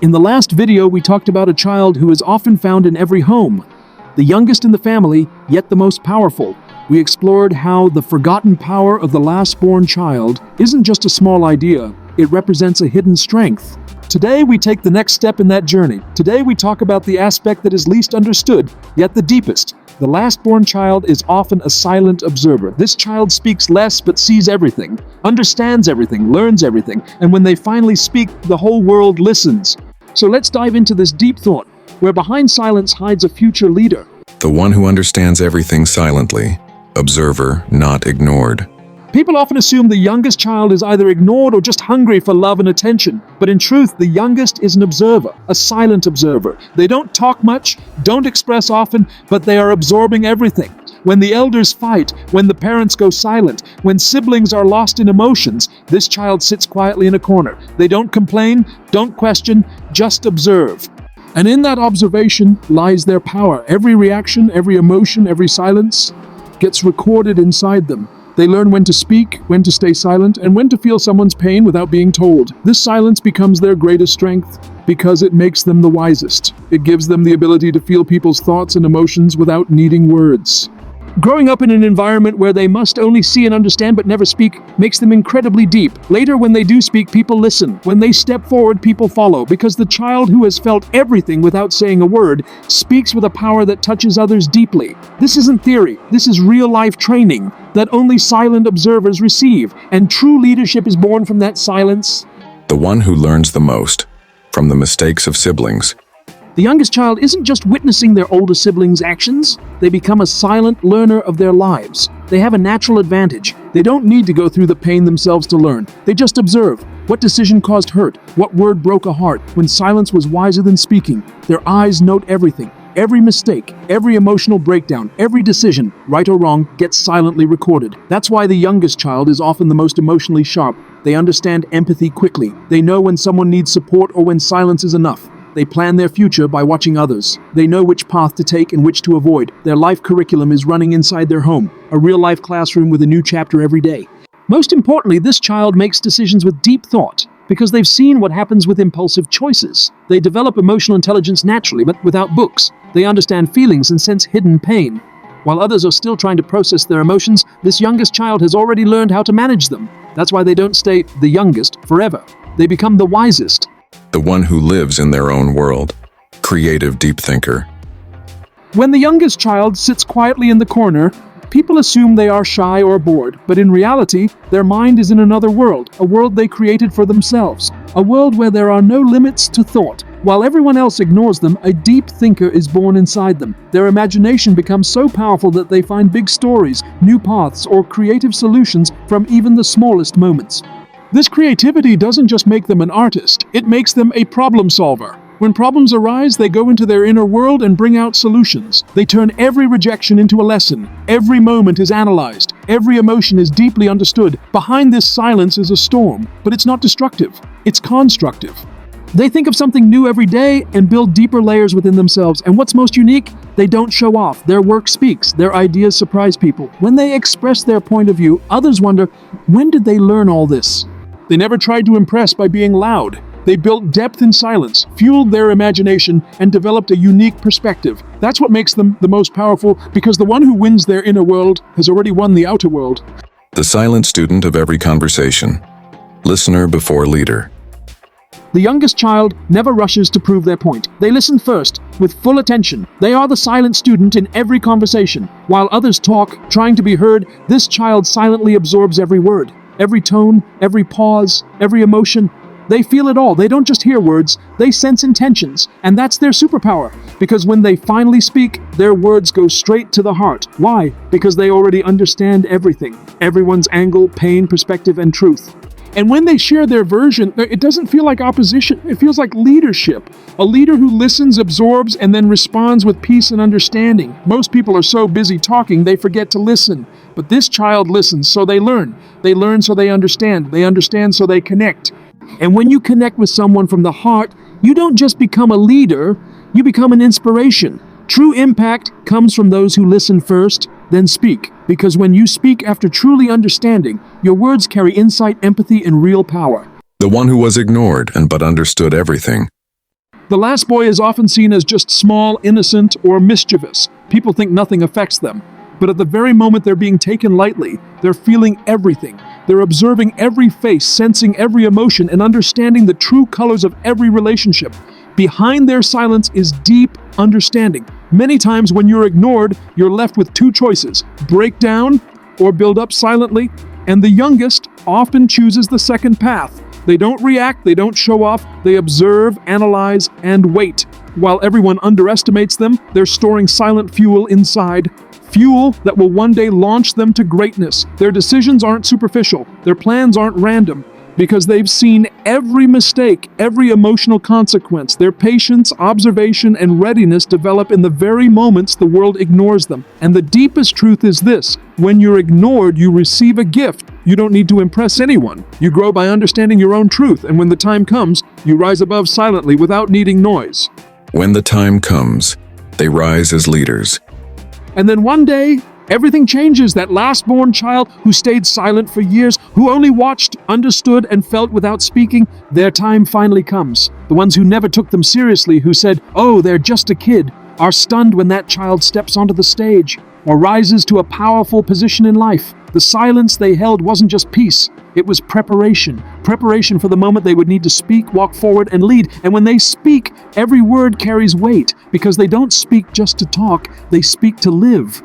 In the last video, we talked about a child who is often found in every home, the youngest in the family, yet the most powerful. We explored how the forgotten power of the last-born child isn't just a small idea, it represents a hidden strength. Today, we take the next step in that journey. Today, we talk about the aspect that is least understood, yet the deepest. The last-born child is often a silent observer. This child speaks less but sees everything, understands everything, learns everything, and when they finally speak, the whole world listens. So let's dive into this deep thought, where behind silence hides a future leader. The one who understands everything silently. Observer, not ignored. People often assume the youngest child is either ignored or just hungry for love and attention. But in truth, the youngest is an observer, a silent observer. They don't talk much, don't express often, but they are absorbing everything. When the elders fight, when the parents go silent, when siblings are lost in emotions, this child sits quietly in a corner. They don't complain, don't question, just observe. And in that observation lies their power. Every reaction, every emotion, every silence gets recorded inside them. They learn when to speak, when to stay silent, and when to feel someone's pain without being told. This silence becomes their greatest strength because it makes them the wisest. It gives them the ability to feel people's thoughts and emotions without needing words. Growing up in an environment where they must only see and understand but never speak makes them incredibly deep. Later, when they do speak, people listen. When they step forward, people follow, because the child who has felt everything without saying a word speaks with a power that touches others deeply. This isn't theory. This is real-life training that only silent observers receive, and true leadership is born from that silence. The one who learns the most from the mistakes of siblings. The youngest child isn't just witnessing their older siblings' actions, they become a silent learner of their lives. They have a natural advantage. They don't need to go through the pain themselves to learn. They just observe. What decision caused hurt? What word broke a heart? When silence was wiser than speaking. Their eyes note everything. Every mistake, every emotional breakdown, every decision, right or wrong, gets silently recorded. That's why the youngest child is often the most emotionally sharp. They understand empathy quickly. They know when someone needs support or when silence is enough. They plan their future by watching others. They know which path to take and which to avoid. Their life curriculum is running inside their home, a real-life classroom with a new chapter every day. Most importantly, this child makes decisions with deep thought, because they've seen what happens with impulsive choices. They develop emotional intelligence naturally, but without books. They understand feelings and sense hidden pain. While others are still trying to process their emotions, this youngest child has already learned how to manage them. That's why they don't stay the youngest forever. They become the wisest. The one who lives in their own world. Creative deep thinker. When the youngest child sits quietly in the corner, people assume they are shy or bored, but in reality, their mind is in another world, a world they created for themselves, a world where there are no limits to thought. While everyone else ignores them, a deep thinker is born inside them. Their imagination becomes so powerful that they find big stories, new paths, or creative solutions from even the smallest moments. This creativity doesn't just make them an artist, it makes them a problem solver. When problems arise, they go into their inner world and bring out solutions. They turn every rejection into a lesson. Every moment is analyzed. Every emotion is deeply understood. Behind this silence is a storm, but it's not destructive. It's constructive. They think of something new every day and build deeper layers within themselves. And what's most unique? They don't show off. Their work speaks. Their ideas surprise people. When they express their point of view, others wonder, when did they learn all this? They never tried to impress by being loud. They built depth in silence, fueled their imagination, and developed a unique perspective. That's what makes them the most powerful, because the one who wins their inner world has already won the outer world. The silent student of every conversation. Listener before leader. The youngest child never rushes to prove their point. They listen first, with full attention. They are the silent student in every conversation. While others talk, trying to be heard, this child silently absorbs every word. Every tone, every pause, every emotion. They feel it all. They don't just hear words, they sense intentions. And that's their superpower. Because when they finally speak, their words go straight to the heart. Why? Because they already understand everything. Everyone's angle, pain, perspective, and truth. And when they share their version, it doesn't feel like opposition. It feels like leadership. A leader who listens, absorbs, and then responds with peace and understanding. Most people are so busy talking, they forget to listen. But this child listens, so they learn. They learn so they understand. They understand so they connect. And when you connect with someone from the heart, you don't just become a leader, you become an inspiration. True impact comes from those who listen first, then speak. Because when you speak after truly understanding, your words carry insight, empathy, and real power. The one who was ignored and but understood everything. The last boy is often seen as just small, innocent, or mischievous. People think nothing affects them. But at the very moment they're being taken lightly, they're feeling everything. They're observing every face, sensing every emotion, and understanding the true colors of every relationship. Behind their silence is deep understanding. Many times when you're ignored, you're left with two choices: break down or build up silently. And the youngest often chooses the second path. They don't react, they don't show off, they observe, analyze, and wait. While everyone underestimates them, they're storing silent fuel inside. Fuel that will one day launch them to greatness. Their decisions aren't superficial, their plans aren't random, because they've seen every mistake, every emotional consequence. Their patience, observation, and readiness develop in the very moments the world ignores them. And the deepest truth is this: when you're ignored, you receive a gift. You don't need to impress anyone. You grow by understanding your own truth, and when the time comes, you rise above silently without needing noise. When the time comes, they rise as leaders. And then one day, everything changes. That last-born child who stayed silent for years, who only watched, understood, and felt without speaking, their time finally comes. The ones who never took them seriously, who said, "Oh, they're just a kid," are stunned when that child steps onto the stage or rises to a powerful position in life. The silence they held wasn't just peace, it was preparation. Preparation for the moment they would need to speak, walk forward, and lead. And when they speak, every word carries weight, because they don't speak just to talk, they speak to live.